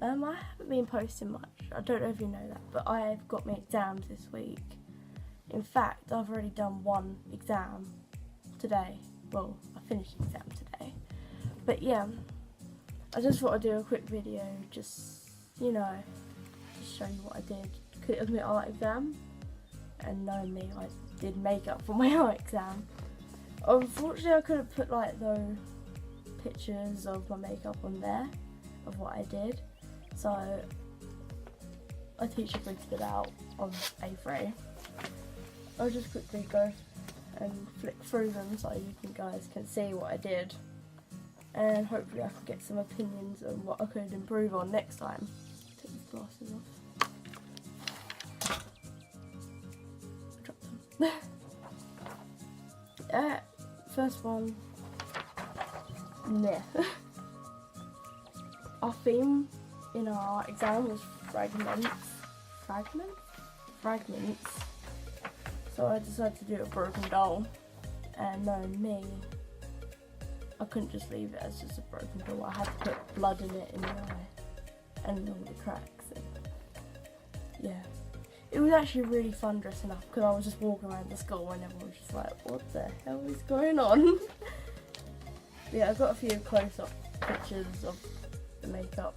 I haven't been posting much. I don't know if you know that, but I've got my exams this week. In fact, I've already done one exam today. Well, I finished the exam today. But yeah, I just thought I'd do a quick video, just, you know, to show you what I did. Because it was my art exam, and knowing me, I did makeup for my art exam. Unfortunately, I couldn't put like those pictures of my makeup on there, of what I did. So, my teacher printed it out on A3. I'll just quickly go and flick through them so you guys can see what I did. And hopefully I can get some opinions on what I could improve on next time. Take these glasses off. Drop them. First one. Nah. Our theme in our exam was fragments. So I decided to do a broken doll, and knowing me, I couldn't just leave it as just a broken doll. I had to put blood in it in the eye and all the cracks. And yeah, it was actually really fun dressing up because I was just walking around the school and everyone was just like, what the hell is going on? Yeah, I've got a few close-up pictures of the makeup.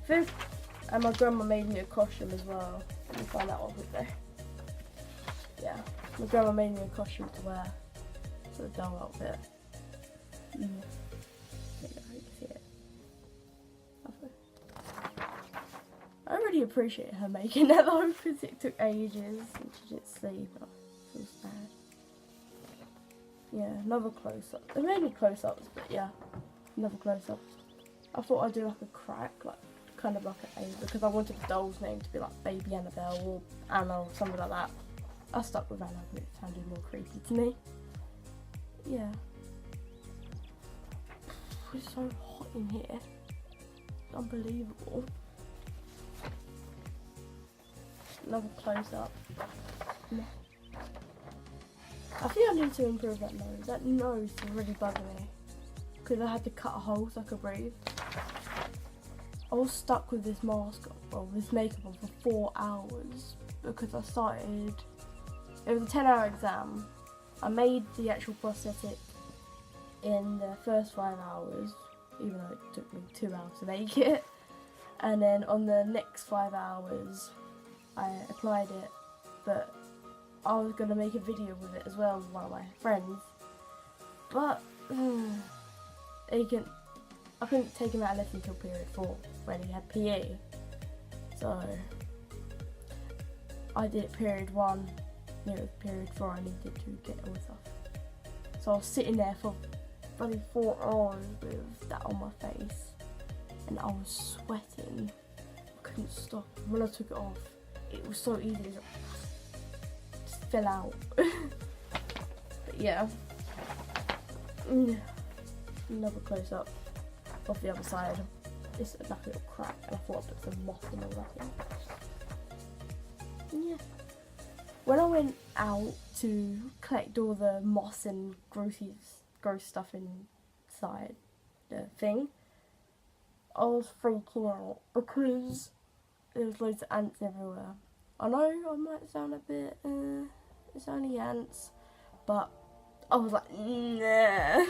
And my grandma made me a costume as well. Let me find that one quickly. Yeah, my grandma made me a costume to wear for the doll outfit. There you go, you can see it. I really appreciate her making that though, because it took ages and she didn't sleep. I feel sad. Yeah, another close-up. There may be close-ups, but yeah, another close-up. I thought I'd do like a crack, like kind of like an A, because I wanted the doll's name to be like Baby Annabelle or Anna or something like that. I stuck with Anna because it sounded more creepy to me. Yeah. It's so hot in here. It's unbelievable. Another close-up. I think I need to improve that nose. That nose is really bugging me. Because I had to cut a hole so I could breathe. I was stuck with this mask, well, this makeup on for 4 hours. Because I started, it was a 10-hour exam. I made the actual prosthetic in the first 5 hours, even though it took me 2 hours to make it. And then on the next 5 hours, I applied it, but I was going to make a video with it as well with one of my friends. But, I couldn't take him out of lesson until period 4, when he had PE. So, I did period 1, it was period 4 I needed to get all this off. So I was sitting there for probably 4 hours with that on my face, and I was sweating. I couldn't stop. When I took it off, it was so easy. It just fell out. But yeah, another close up of the other side. It's like a little crack, and I thought I put some moss and all that in. Yeah. When I went out to collect all the moss and gross stuff inside the thing, I was freaking out because there was loads of ants everywhere. I know I might sound a bit, it's only ants, but I was like, nah.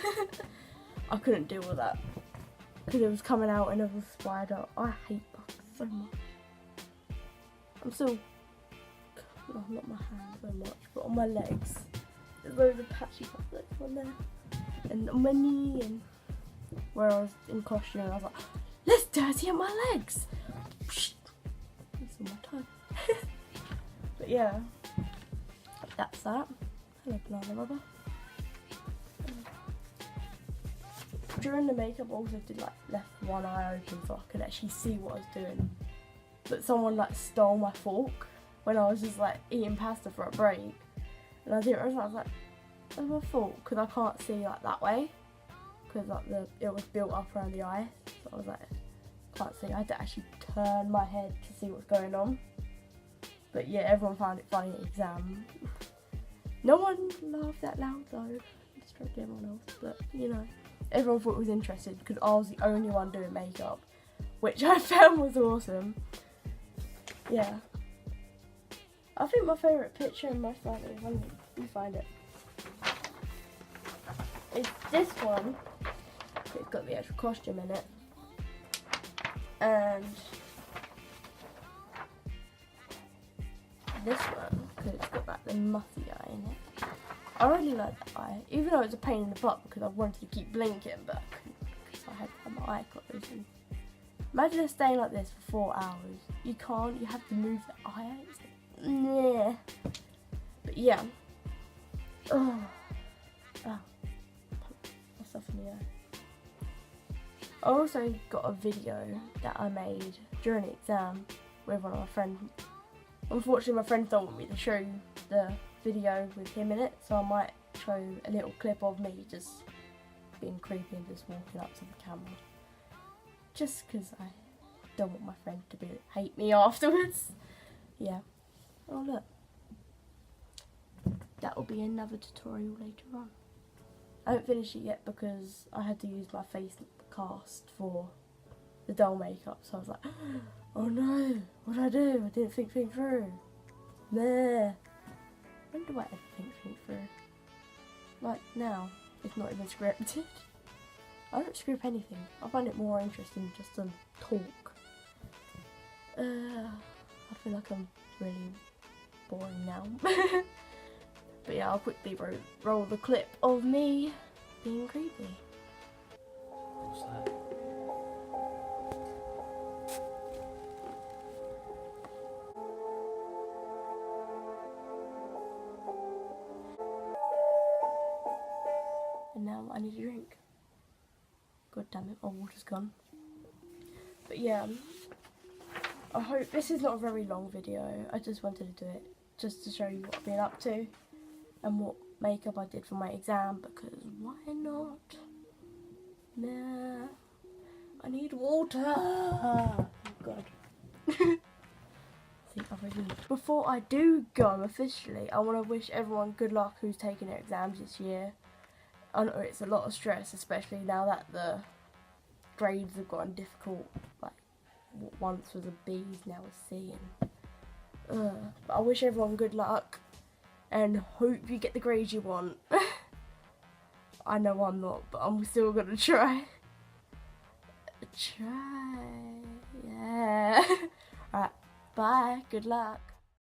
I couldn't deal with that because it was coming out and it was a spider. I hate bugs so much. I'm still, no, not my hands so much, but on my legs. There's loads of patchy bugs on there. And on my knee, and where I was in costume, I was like, let's dirty up my legs. It's on my toe. But yeah, that's that. Hello, banana rubber. During the makeup, I also did left one eye open so I could actually see what I was doing. But someone stole my fork when I was just eating pasta for a break, and I didn't realise. I was like, "Where's my fork?" Because I can't see that way, because it was built up around the eye. So I was like, can't see. I had to actually turn my head to see what's going on. But yeah, everyone found it funny at exam. No one laughed that loud though. I distracted everyone else, but you know, everyone thought it was interesting because I was the only one doing makeup, which I found was awesome. Yeah. I think my favourite picture in my phone, let me find it. It's this one. It's got the actual costume in it. And this one, because it's got like the muffy eye in it. I really like that eye, even though it's a pain in the butt because I wanted to keep blinking, but I couldn't because I had to have my eye closed. And imagine it staying like this for 4 hours. You can't, you have to move the eye. It's like, nah. But yeah. Oh. Myself in the eye. I also got a video that I made during the exam with one of my friends. Unfortunately, my friends don't want me to show the video with him in it, so I might show a little clip of me just being creepy and just walking up to the camera. Just because I don't want my friend to hate me afterwards. Yeah. Oh look. That will be another tutorial later on. I haven't finished it yet because I had to use my face cast for the doll makeup, so I was like, oh no, what do I do? I didn't think through. There. When do I ever think through? Like now, it's not even scripted. I don't script anything. I find it more interesting just to talk. I feel like I'm really boring now. But yeah, I'll quickly roll the clip of me being creepy. What's that? And now I need a drink. God damn it, my water's gone. But yeah, I hope this is not a very long video. I just wanted to do it just to show you what I've been up to and what makeup I did for my exam, because why not? Nah, I need water. Oh God. Before I do go officially, I want to wish everyone good luck who's taking their exams this year. I know it's a lot of stress, especially now that the grades have gotten difficult. Like, what once was a B is now a C. But I wish everyone good luck and hope you get the grades you want. I know I'm not, but I'm still gonna try. Yeah. Alright, bye, good luck.